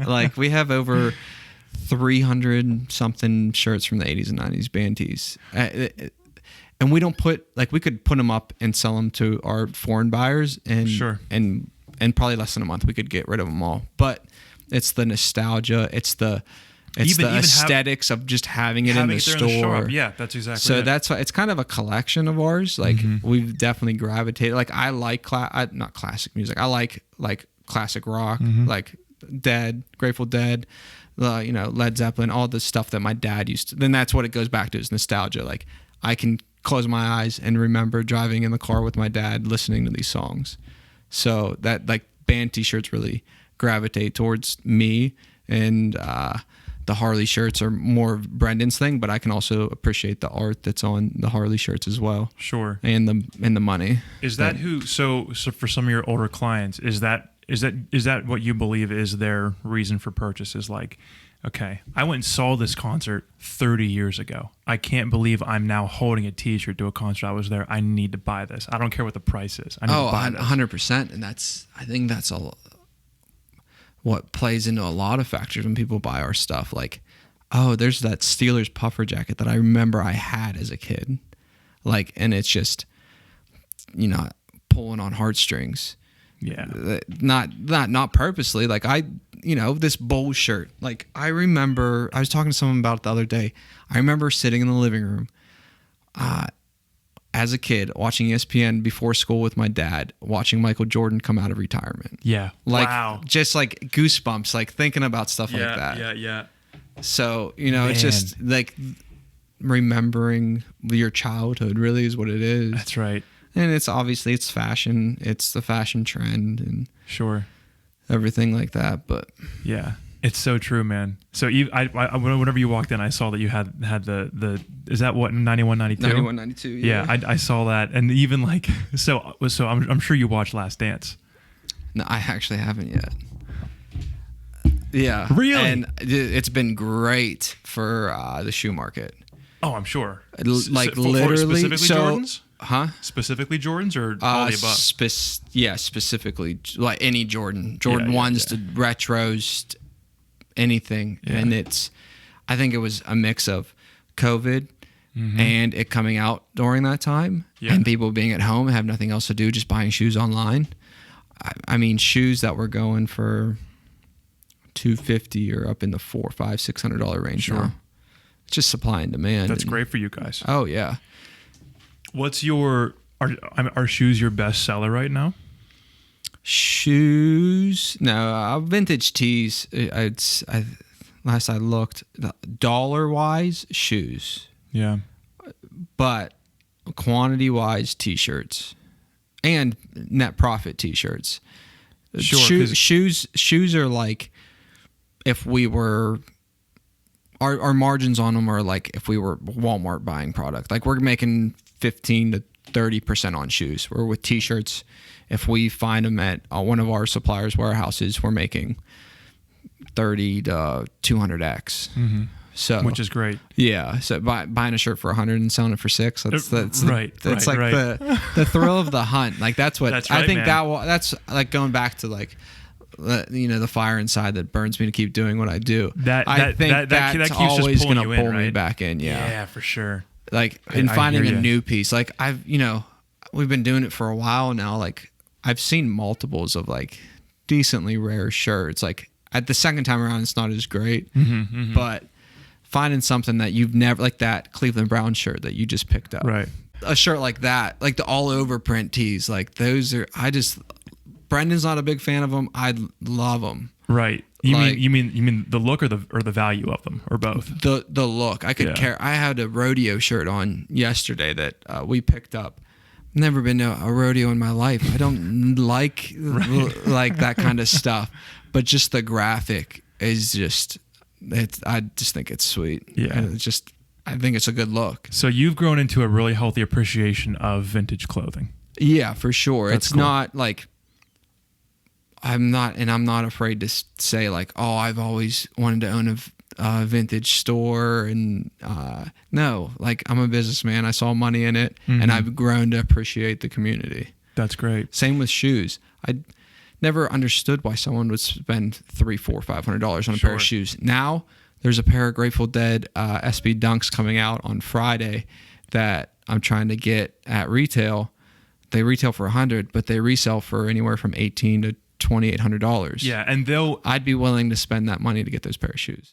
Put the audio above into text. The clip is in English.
Like we have over 300 something shirts from the 80s and 90s band tees. And we don't put, like, we could put them up and sell them to our foreign buyers, and Sure. and probably less than a month we could get rid of them all. But it's the nostalgia, it's the aesthetics of just having it in the store. Yeah, that's exactly. So it. that's why it's kind of a collection of ours. Like we've definitely gravitated. Like I like not classic music. I like classic rock, like Grateful Dead, Led Zeppelin, all the stuff that my dad used to. Then that's what it goes back to, is nostalgia. Like I can close my eyes and remember driving in the car with my dad listening to these songs. So that, like, band t-shirts really gravitate towards me, and the Harley shirts are more of Brendan's thing, but I can also appreciate the art that's on the Harley shirts as well. Sure. And the money. Is that so for some of your older clients, is that what you believe is their reason for purchase? Is like, okay, I went and saw this concert 30 years ago. I can't believe I'm now holding a t-shirt to a concert I was there. I need to buy this. I don't care what the price is. I need to buy this. 100%. And I think that's what plays into a lot of factors when people buy our stuff. Like, oh, there's that Steelers puffer jacket that I remember I had as a kid. Like, and it's just, pulling on heartstrings. Yeah. Not purposely. Like this bowl shirt. Like I remember, I was talking to someone about it the other day. I remember sitting in the living room as a kid watching ESPN before school with my dad, watching Michael Jordan come out of retirement. Yeah. Like, wow. Just like goosebumps, like thinking about stuff like that. Yeah. So, it's just like remembering your childhood really is what it is. That's right. And it's fashion. It's the fashion trend and sure, everything like that. But yeah, it's so true, man. So I whenever you walked in, I saw that you had the is that what 91, 92? 91, 92. Yeah, I saw that, and even like so I'm sure you watched Last Dance. No, I actually haven't yet. Yeah, really, and it's been great for the shoe market. Oh, I'm sure. Like literally, specifically Jordans. Huh? Specifically Jordans or all the above? Specifically like any Jordan 1s to retros, anything. Yeah. And I think it was a mix of COVID and it coming out during that time and people being at home and have nothing else to do, just buying shoes online. I mean, shoes that were going for $250 or up in the $400, $500, $600 range now. It's just supply and demand. That's great for you guys. Oh yeah. What's are shoes your best seller right now? Shoes? No, vintage tees. Last I looked, dollar wise, shoes. Yeah. But quantity wise, t-shirts and net profit t-shirts. Sure. Shoes are like if we were. Our margins on them are like if we were Walmart buying product. Like we're making 15 to 30% on shoes. Where with t-shirts, if we find them at one of our suppliers' warehouses, we're making 30 to 200x. Mm-hmm. So, which is great. Yeah. So buying a shirt for 100 and selling it for $6. That's right. That's right, like right. the thrill of the hunt. Like that's what that's right, I think man. That's like going back to like. The fire inside that burns me to keep doing what I do. I think that's always going to pull me back in. Yeah, for sure. Like in finding a new piece. Like we've been doing it for a while now. Like I've seen multiples of like decently rare shirts. Like at the second time around, it's not as great, but finding something that you've never, like that Cleveland Brown shirt that you just picked up, right? A shirt like that, like the all over print tees, like those are. Brendan's not a big fan of them. I love them. Right. You mean the look or the value of them, or both? The look. I could care. I had a rodeo shirt on yesterday that we picked up. Never been to a rodeo in my life. I don't like that kind of stuff. But just the graphic is just. I just think it's sweet. Yeah. I think it's a good look. So you've grown into a really healthy appreciation of vintage clothing. Yeah, for sure. That's it's cool. not like. I'm not afraid to say like, oh, I've always wanted to own a vintage store, and no, like I'm a businessman. I saw money in it, and I've grown to appreciate the community. That's great. Same with shoes. never understood why someone would spend $300, $400, $500 on a pair of shoes. Now there's a pair of Grateful Dead SB Dunks coming out on Friday that I'm trying to get at retail. They retail for $100, but they resell for anywhere from $1,800 to $2,800. Yeah, and I'd be willing to spend that money to get those pair of shoes.